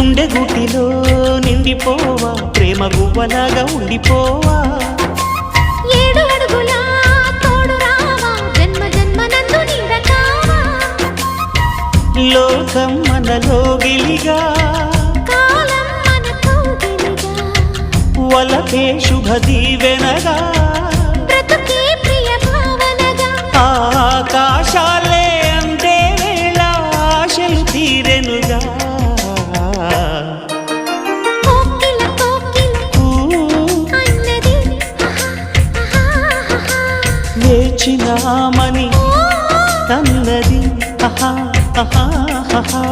గుండె గుటిలో నిండిపోవా ప్రేమ గువ్వలాగా ఉండిపోవా 7 అడుగుల తోడు రావా జన్మ జన్మనందు నిందకావా లోకం మనలో గిలిగా కాలం మన కౌగిలిగా వలకే శుభ దీవెనగా బ్రతుకే ప్రియ భావనగా ఆకాశాలే అందే వేళ ఆశలు తీరెనుగా కోకిల కోకిల అన్నది వేచినామని తన్నది ఆహా ఆహా ఆహా